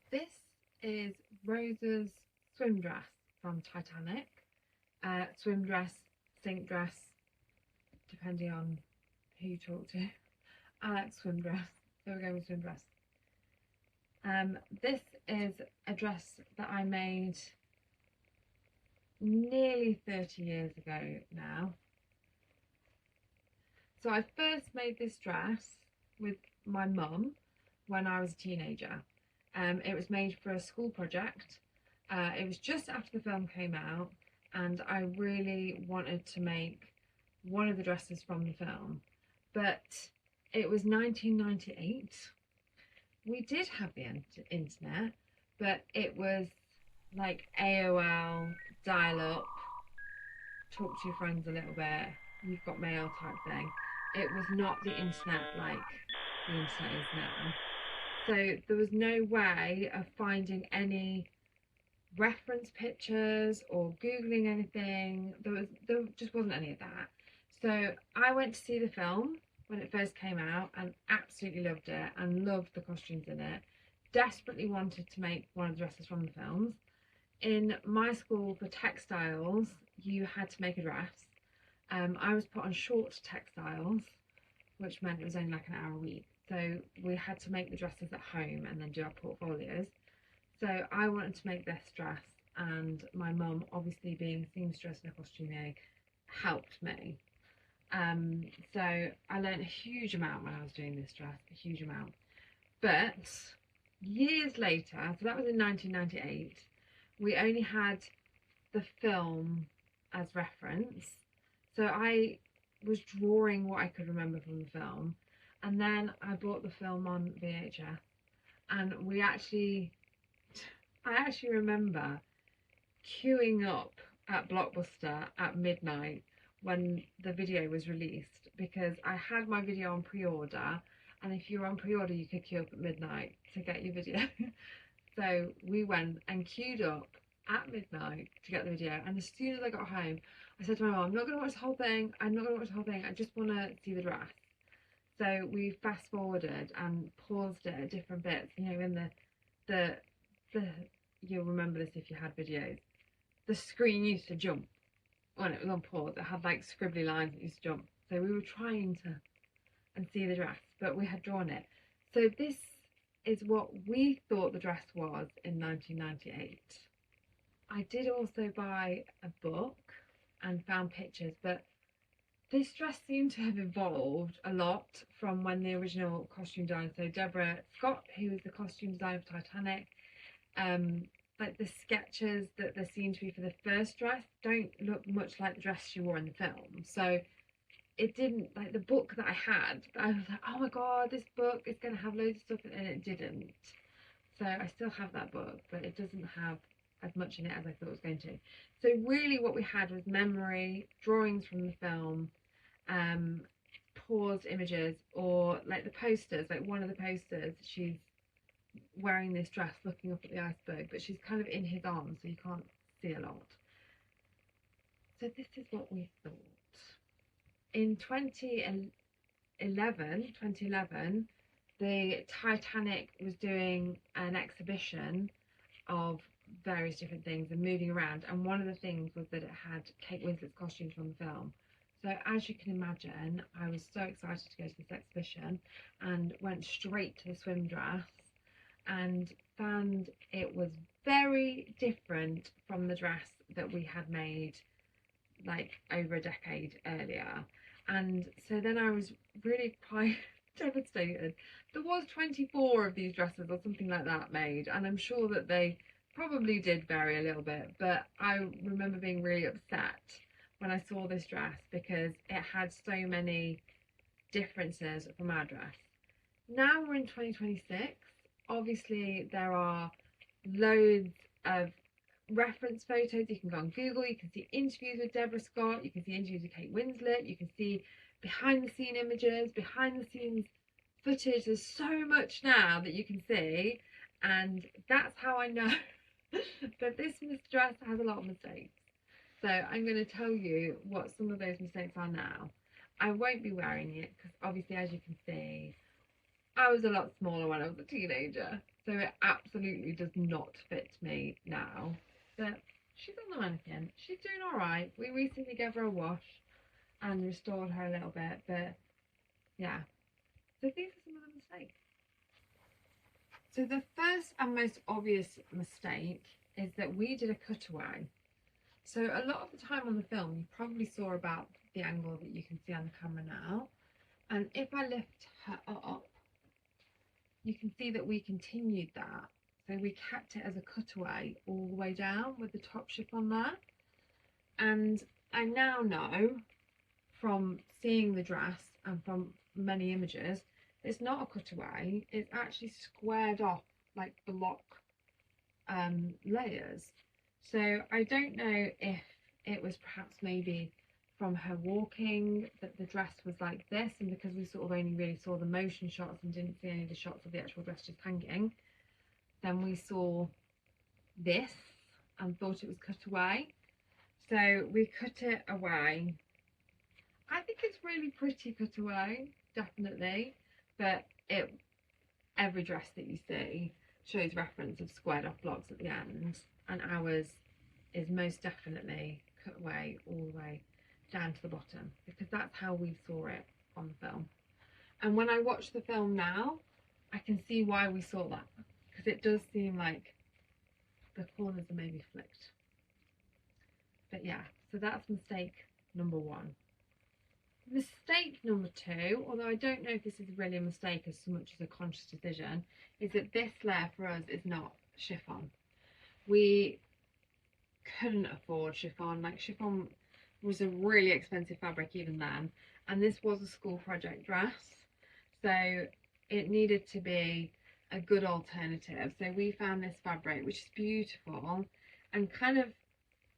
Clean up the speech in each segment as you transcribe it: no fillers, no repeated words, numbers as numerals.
This is Rosa's swim dress from Titanic. Swim dress, sink dress, depending on who you talk to. I like swim dress, so we're going with swim dress. This is a dress that I made nearly 30 years ago now. So I first made this dress with my mum when I was a teenager. It was made for a school project. It was just after the film came out, and I really wanted to make one of the dresses from the film, but it was 1998. We did have the internet, but it was like AOL, dial up, talk to your friends a little bit, you've got mail type thing. It was not the internet like the internet is now. So there was no way of finding any reference pictures or Googling anything. There just wasn't any of that. So I went to see the film when it first came out and absolutely loved it and loved the costumes in it. Desperately wanted to make one of the dresses from the films. In my school for textiles, you had to make a dress. I was put on short textiles, which meant it was only like an hour a week. So we had to make the dresses at home and then do our portfolios. So I wanted to make this dress, and my mum, obviously being a seamstress and a costumier, helped me. So I learned a huge amount when I was doing this dress, a huge amount. But years later, so that was in 1998, we only had the film as reference. So I was drawing what I could remember from the film, and then I bought the film on VHS, and I actually remember queuing up at Blockbuster at midnight when the video was released, because I had my video on pre-order, and if you were on pre-order you could queue up at midnight to get your video. So we went and queued up at midnight to get the video, and as soon as I got home I said to my mum, I'm not going to watch the whole thing, I'm not going to watch the whole thing, I just want to see the dress. So we fast forwarded and paused it at different bits, you know, in the you'll remember this if you had videos, the screen used to jump when it was on pause. It had like scribbly lines that used to jump. So we were trying to and see the dress, but we had drawn it. So this is what we thought the dress was in 1998. I did also buy a book and found pictures, but this dress seemed to have evolved a lot from when the original costume designer, so Deborah Scott, who was the costume designer for Titanic, like the sketches that there seem to be for the first dress don't look much like the dress she wore in the film. So it didn't, like the book that I had, I was like, oh my god, this book is going to have loads of stuff in it, and it didn't. So I still have that book, but it doesn't have as much in it as I thought it was going to. So really what we had was memory, drawings from the film, paused images, or like the posters, like one of the posters, she's wearing this dress looking up at the iceberg, but she's kind of in his arms, so you can't see a lot. So this is what we thought. In 2011, the Titanic was doing an exhibition of various different things and moving around, and one of the things was that it had Kate Winslet's costumes from the film. So as you can imagine, I was so excited to go to this exhibition and went straight to the swim dress and found it was very different from the dress that we had made like over a decade earlier. And so then I was really quite devastated. There was 24 of these dresses or something like that made, and I'm sure that they probably did vary a little bit, but I remember being really upset when I saw this dress because it had so many differences from our dress. Now we're in 2026. Obviously there are loads of reference photos. You can go on Google, you can see interviews with Deborah Scott, you can see interviews with Kate Winslet, you can see behind the scene images, behind the scenes footage. There's so much now that you can see, and that's how I know that this dress has a lot of mistakes. So I'm going to tell you what some of those mistakes are now. I won't be wearing it because obviously, as you can see, I was a lot smaller when I was a teenager. So it absolutely does not fit me now. But she's on the mannequin. She's doing all right. We recently gave her a wash and restored her a little bit. But yeah, so these are some of the mistakes. So the first and most obvious mistake is that we did a cutaway. So a lot of the time on the film, you probably saw about the angle that you can see on the camera now. And if I lift her up, you can see that we continued that. So we kept it as a cutaway all the way down with the top chiffon there. And I now know from seeing the dress and from many images, it's not a cutaway, it's actually squared off like block layers. So I don't know if it was perhaps maybe from her walking that the dress was like this, and because we sort of only really saw the motion shots and didn't see any of the shots of the actual dress just hanging, then we saw this and thought it was cut away. So we cut it away. I think it's really pretty cut away, definitely, but every dress that you see shows reference of squared off blocks at the end, and ours is most definitely cut away all the way down to the bottom, because that's how we saw it on the film. And when I watch the film now, I can see why we saw that, because it does seem like the corners are maybe flicked. But yeah, so that's mistake number one. Mistake number two, although I don't know if this is really a mistake as so much as a conscious decision, is that this layer for us is not chiffon. We couldn't afford chiffon. Like, chiffon was a really expensive fabric even then, and this was a school project dress, so it needed to be a good alternative. So we found this fabric, which is beautiful and kind of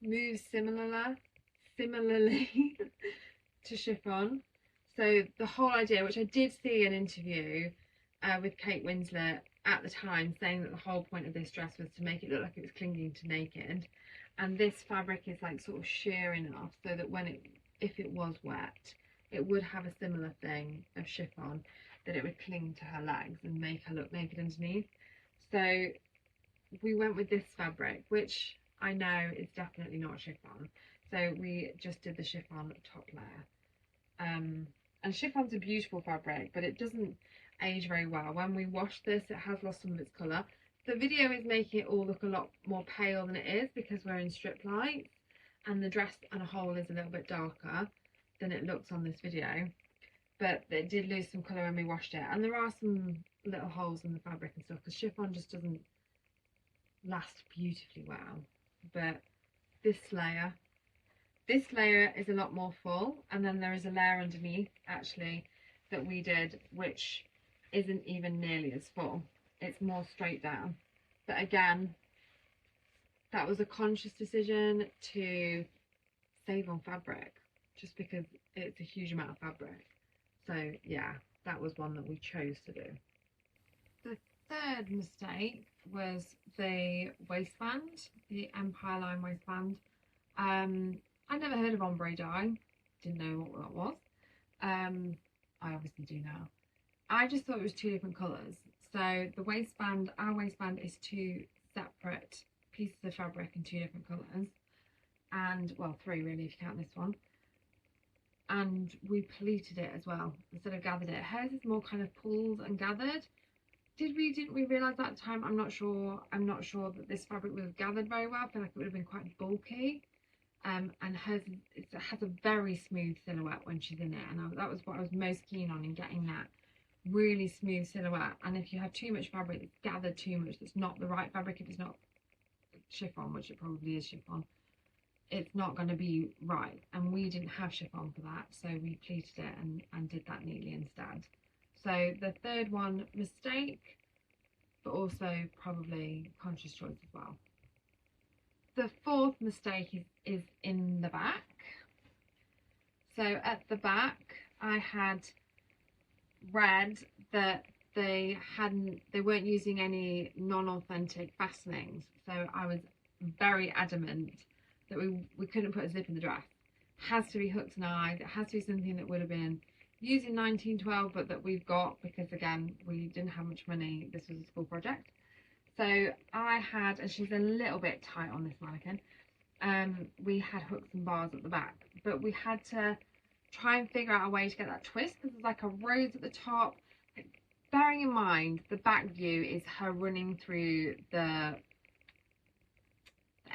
moves similarly to chiffon. So the whole idea, which I did see an interview with Kate Winslet at the time, saying that the whole point of this dress was to make it look like it was clinging to naked, and this fabric is like sort of sheer enough so that when if it was wet, it would have a similar thing of chiffon, that it would cling to her legs and make her look naked underneath. So we went with this fabric, which I know is definitely not chiffon. So we just did the chiffon top layer. And chiffon's a beautiful fabric, but it doesn't age very well. When we wash this, it has lost some of its colour. The video is making it all look a lot more pale than it is, because we're in strip lights and the dress on a whole is a little bit darker than it looks on this video. But it did lose some colour when we washed it, and there are some little holes in the fabric and stuff, because chiffon just doesn't last beautifully well. But this layer is a lot more full, and then there is a layer underneath actually that we did which isn't even nearly as full. It's more straight down. But again, that was a conscious decision to save on fabric, just because it's a huge amount of fabric. So yeah, that was one that we chose to do. The third mistake was the waistband, the Empire line waistband. I never heard of ombre dye, didn't know what that was. I obviously do now. I just thought it was two different colours. So the waistband, our waistband is two separate pieces of fabric in two different colours, and well, three really if you count this one. And we pleated it as well instead of gathered it. Hers is more kind of pulled and gathered. Didn't we realise that at the time? I'm not sure that this fabric would have gathered very well. I feel like it would have been quite bulky. And hers, it has a very smooth silhouette when she's in it, and that was what I was most keen on, in getting that really smooth silhouette. And if you have too much fabric that's gathered too much, that's not the right fabric, if it's not chiffon, which it probably is chiffon, it's not going to be right. And we didn't have chiffon for that, so we pleated it and did that neatly instead. So the third one, mistake, but also probably conscious choice as well. The fourth mistake is in the back. So at the back, I had read that they weren't using any non-authentic fastenings. So I was very adamant that we couldn't put a zip in the dress. It has to be hooked and eyed. It has to be something that would have been used in 1912, but that we've got, because again, we didn't have much money. This was a school project. So I had, and she's a little bit tight on this mannequin, we had hooks and bars at the back, but we had to try and figure out a way to get that twist because there's like a rose at the top. Bearing in mind the back view is her running through the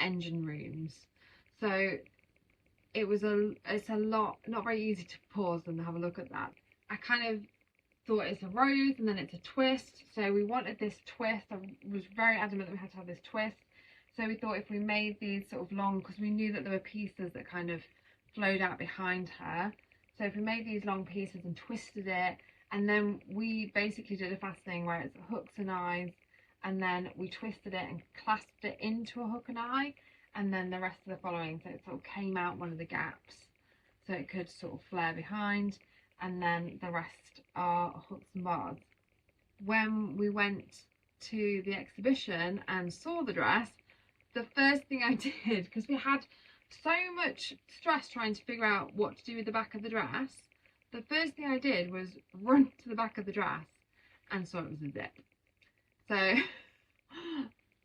engine rooms, so it's a lot, not very easy to pause and have a look at that. I kind of thought it's a rose and then it's a twist, so we wanted this twist. I was very adamant that we had to have this twist, so we thought if we made these sort of long, because we knew that there were pieces that kind of flowed out behind her, so if we made these long pieces and twisted it, and then we basically did a fast thing where it's hooks and eyes, and then we twisted it and clasped it into a hook and eye, and then the rest of the following, so it sort of came out one of the gaps so it could sort of flare behind, and then the rest are hooks and bars. When we went to the exhibition and saw the dress, the first thing I did, because we had so much stress trying to figure out what to do with the back of the dress, the first thing I did was run to the back of the dress and saw it was a zip. So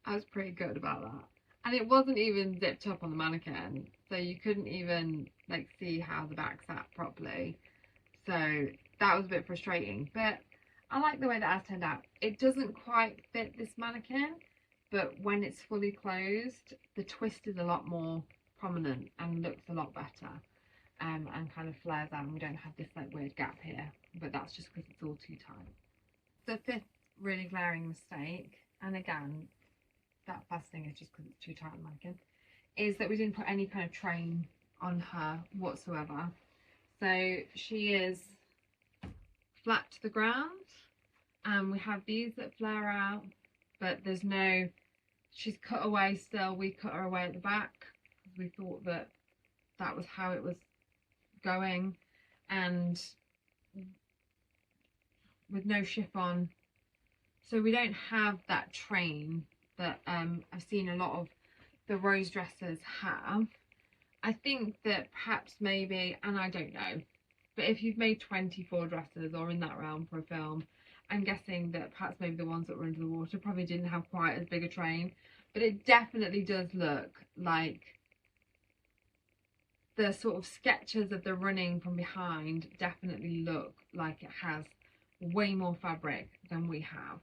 I was pretty good about that. And it wasn't even zipped up on the mannequin, so you couldn't even like see how the back sat properly. So that was a bit frustrating, but I like the way that has turned out. It doesn't quite fit this mannequin, but when it's fully closed, the twist is a lot more prominent and looks a lot better, and kind of flares out, and we don't have this like weird gap here, but that's just because it's all too tight. The fifth really glaring mistake, and again, that fast thing is just because it's too tight on the mannequin, is that we didn't put any kind of train on her whatsoever. So she is flat to the ground, and we have these that flare out, but there's no, she's cut away still. We cut her away at the back because we thought that that was how it was going, and with no chiffon, so we don't have that train that I've seen a lot of the rose dresses have. I think that perhaps maybe, and I don't know, but if you've made 24 dresses or in that realm for a film, I'm guessing that perhaps maybe the ones that were under the water probably didn't have quite as big a train, but it definitely does look like the sort of sketches of the running from behind definitely look like it has way more fabric than we have.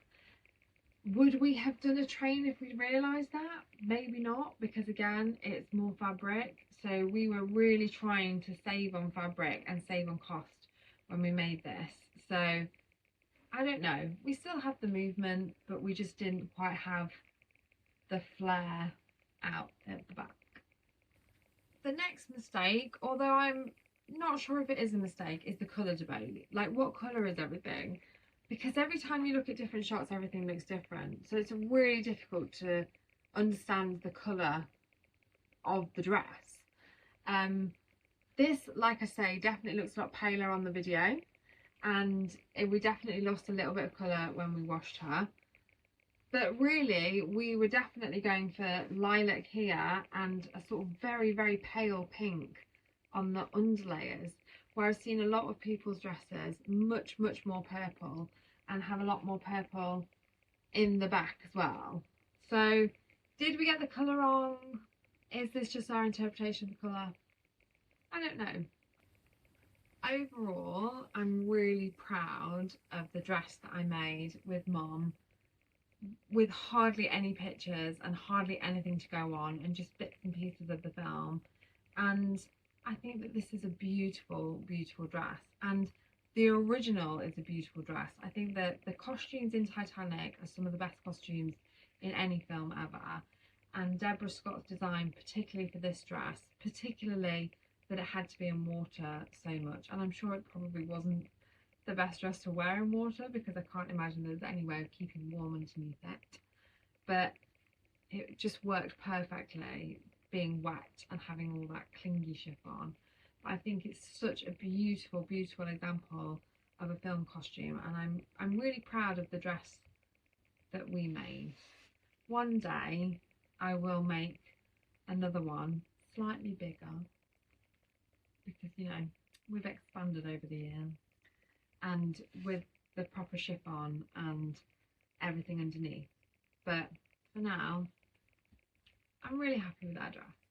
Would we have done a train if we realised that? Maybe not, because again, it's more fabric. So we were really trying to save on fabric and save on cost when we made this. So I don't know. We still have the movement, but we just didn't quite have the flare out at the back. The next mistake, although I'm not sure if it is a mistake, is the colour debate. Like, what colour is everything? Because every time you look at different shots, everything looks different. So it's really difficult to understand the colour of the dress. This, like I say, definitely looks a lot paler on the video, and we definitely lost a little bit of colour when we washed her. But really, we were definitely going for lilac here and a sort of very, very pale pink on the underlayers, where I've seen a lot of people's dresses much, much more purple and have a lot more purple in the back as well. So did we get the colour wrong? Is this just our interpretation of the colour? I don't know. Overall, I'm really proud of the dress that I made with Mum, with hardly any pictures and hardly anything to go on, and just bits and pieces of the film. And I think that this is a beautiful, beautiful dress, and the original is a beautiful dress. I think that the costumes in Titanic are some of the best costumes in any film ever, and Deborah Scott's design, particularly for this dress, particularly that it had to be in water so much, and I'm sure it probably wasn't the best dress to wear in water, because I can't imagine there's any way of keeping warm underneath it, but it just worked perfectly being wet and having all that clingy chiffon. But I think it's such a beautiful, beautiful example of a film costume, and I'm really proud of the dress that we made. One day I will make another one slightly bigger, because, you know, we've expanded over the year, and with the proper chiffon and everything underneath. But for now, I'm really happy with that dress.